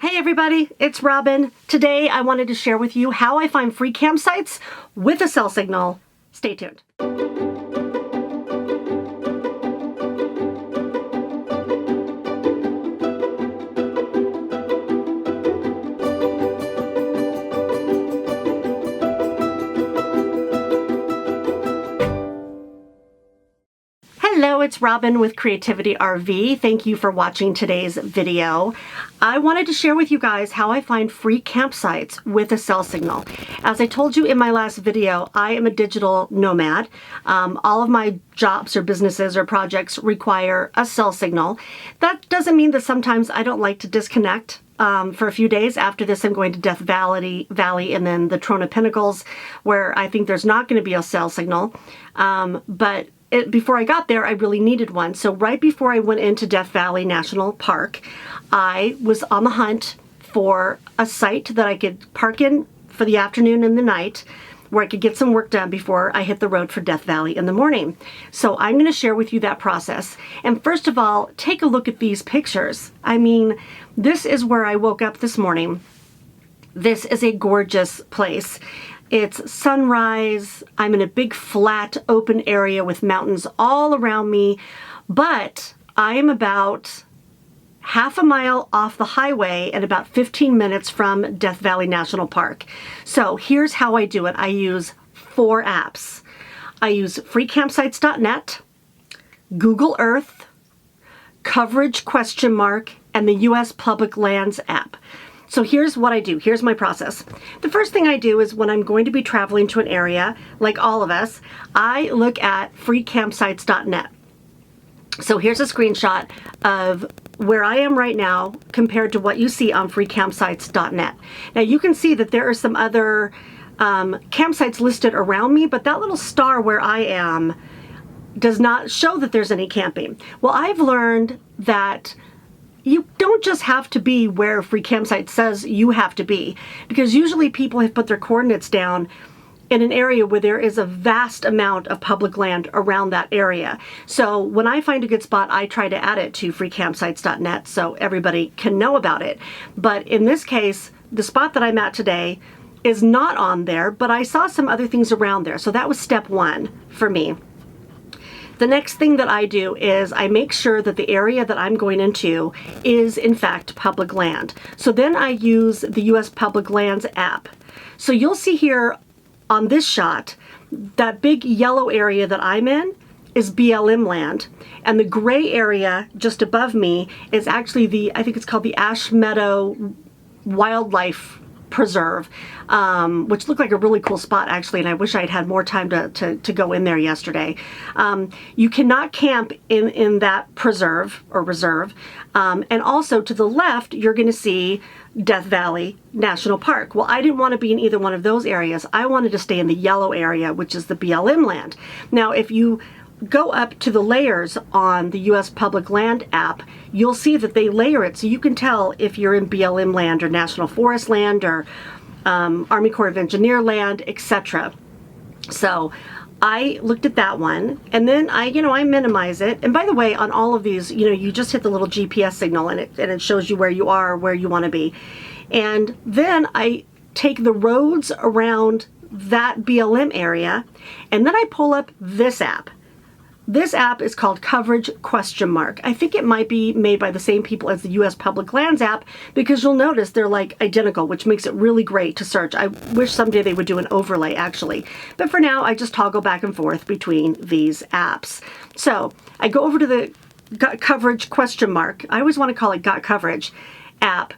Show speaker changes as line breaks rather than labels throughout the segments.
Hey everybody, it's Robin. Today I wanted to share with you how I find free campsites with a cell signal. Stay tuned. Hello, it's Robin with Creativity RV. Thank you for watching today's video. I wanted to share with you guys how I find free campsites with a cell signal. As I told you in my last video, I am a digital nomad. All of my jobs or businesses or projects require a cell signal. That doesn't mean that sometimes I don't like to disconnect. For a few days. After this, I'm going to Death Valley and then the Trona Pinnacles, where I think there's not going to be a cell signal. Before I got there, I really needed one. So right before I went into Death Valley National Park, I was on the hunt for a site that I could park in for the afternoon and the night, where I could get some work done before I hit the road for Death Valley in the morning. So I'm going to share with you that process. And first of all, take a look at these pictures. I mean, this is where I woke up this morning. This is a gorgeous place. It's sunrise. I'm in a big flat open area with mountains all around me, but I am about half a mile off the highway and about 15 minutes from Death Valley National Park. So here's how I do it. I use 4 apps. I use freecampsites.net, Google Earth, Coverage ? And the US Public Lands app. So here's what I do. Here's my process. The first thing I do is when I'm going to be traveling to an area, like all of us, I look at freecampsites.net. So here's a screenshot of where I am right now compared to what you see on freecampsites.net. Now you can see that there are some other campsites listed around me, but that little star where I am does not show that there's any camping. Well, I've learned that you don't just have to be where Free Campsite says you have to be, because usually people have put their coordinates down in an area where there is a vast amount of public land around that area. So when I find a good spot, I try to add it to freecampsites.net so everybody can know about it. But in this case, the spot that I'm at today is not on there, but I saw some other things around there. So that was step 1 for me. The next thing that I do is I make sure that the area that I'm going into is in fact public land. So then I use the US Public Lands app. So you'll see here on this shot, that big yellow area that I'm in is BLM land. And the gray area just above me is actually I think it's called the Ash Meadow Wildlife Preserve, which looked like a really cool spot actually, and I wish I'd had more time to go in there yesterday. You cannot camp in that preserve or reserve, and also to the left you're going to see Death Valley National Park. Well, I didn't want to be in either one of those areas. I wanted to stay in the yellow area, which is the BLM land. Now if you go up to the layers on the US Public Land app, you'll see that they layer it so you can tell if you're in BLM land or National Forest land or Army Corps of Engineer land, etc. So I looked at that one, and then I minimize it. And by the way, on all of these, you just hit the little GPS signal and it shows you where you are, where you want to be. And then I take the roads around that BLM area, and then I pull up this app. This app is called Coverage ? I think it might be made by the same people as the US Public Lands app, because you'll notice they're like identical, which makes it really great to search. I wish someday they would do an overlay actually. But for now, I just toggle back and forth between these apps. So I go over to the Coverage ? I always want to call it Got Coverage app.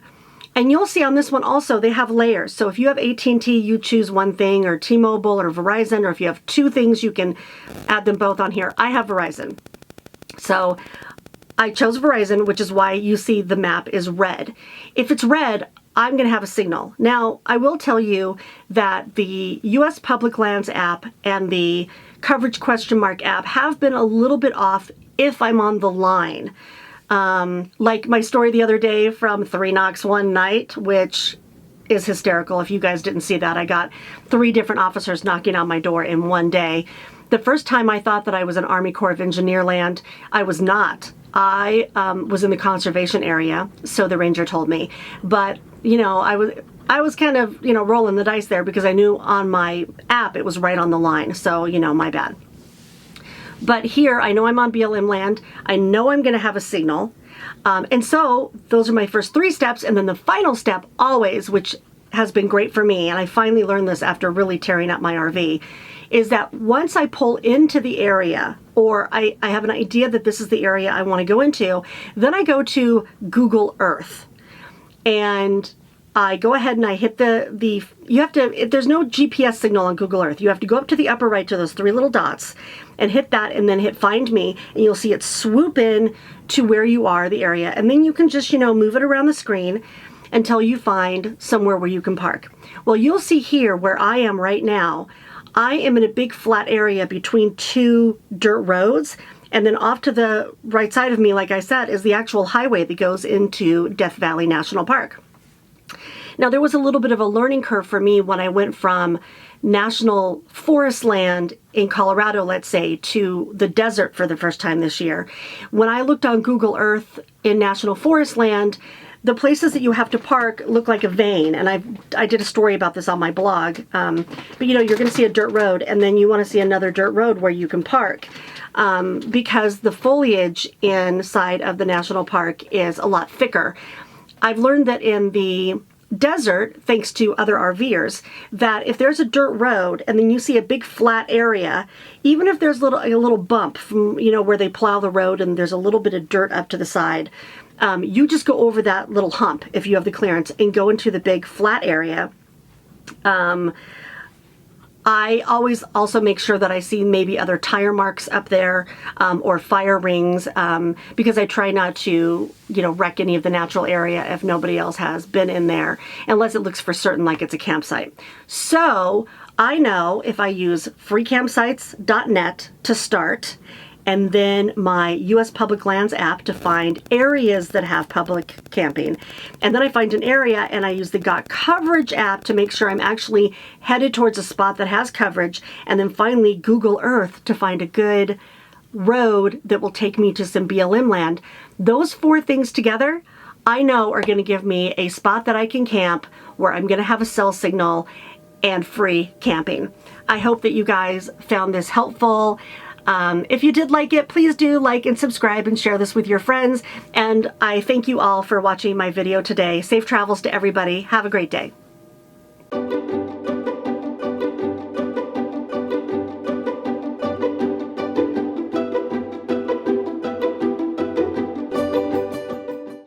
And you'll see on this one also, they have layers. So if you have AT&T, you choose one thing, or T-Mobile or Verizon, or if you have 2 things, you can add them both on here. I have Verizon. So I chose Verizon, which is why you see the map is red. If it's red, I'm going to have a signal. Now, I will tell you that the US Public Lands app and the Coverage ? app have been a little bit off if I'm on the line. Like my story the other day from 3 knocks one night, which is hysterical. If you guys didn't see that, I got 3 different officers knocking on my door in one day. The first time I thought that I was in Army Corps of Engineer land. I was not. I was in the conservation area, so the ranger told me. But, you know, I was kind of, you know, rolling the dice there because I knew on my app it was right on the line. So, you know, my bad. But here, I know I'm on BLM land. I know I'm going to have a signal. And so those are my first 3 steps. And then the final step always, which has been great for me, and I finally learned this after really tearing up my RV, is that once I pull into the area, or I have an idea that this is the area I want to go into, then I go to Google Earth. And I go ahead and I hit you have to, there's no GPS signal on Google Earth. You have to go up to the upper right to those 3 little dots and hit that, and then hit Find Me, and you'll see it swoop in to where you are, the area. And then you can just, you know, move it around the screen until you find somewhere where you can park. Well, you'll see here where I am right now, I am in a big flat area between 2 dirt roads, and then off to the right side of me, like I said, is the actual highway that goes into Death Valley National Park. Now, there was a little bit of a learning curve for me when I went from national forest land in Colorado, let's say, to the desert for the first time this year. When I looked on Google Earth in national forest land, the places that you have to park look like a vein, and I did a story about this on my blog. But you know, you're going to see a dirt road, and then you want to see another dirt road where you can park, because the foliage inside of the national park is a lot thicker. I've learned that in the desert, thanks to other RVers, that if there's a dirt road and then you see a big flat area, even if there's a little bump from, you know, where they plow the road and there's a little bit of dirt up to the side, you just go over that little hump if you have the clearance and go into the big flat area. I always also make sure that I see maybe other tire marks up there, or fire rings, because I try not to, you know, wreck any of the natural area if nobody else has been in there, unless it looks for certain like it's a campsite. So I know if I use freecampsites.net to start, and then my U.S. Public Lands app to find areas that have public camping. And then I find an area and I use the Got Coverage app to make sure I'm actually headed towards a spot that has coverage. And then finally Google Earth to find a good road that will take me to some BLM land. Those 4 things together, I know are going to give me a spot that I can camp where I'm going to have a cell signal and free camping. I hope that you guys found this helpful. If you did like it, please do like and subscribe and share this with your friends. And I thank you all for watching my video today. Safe travels to everybody. Have a great day.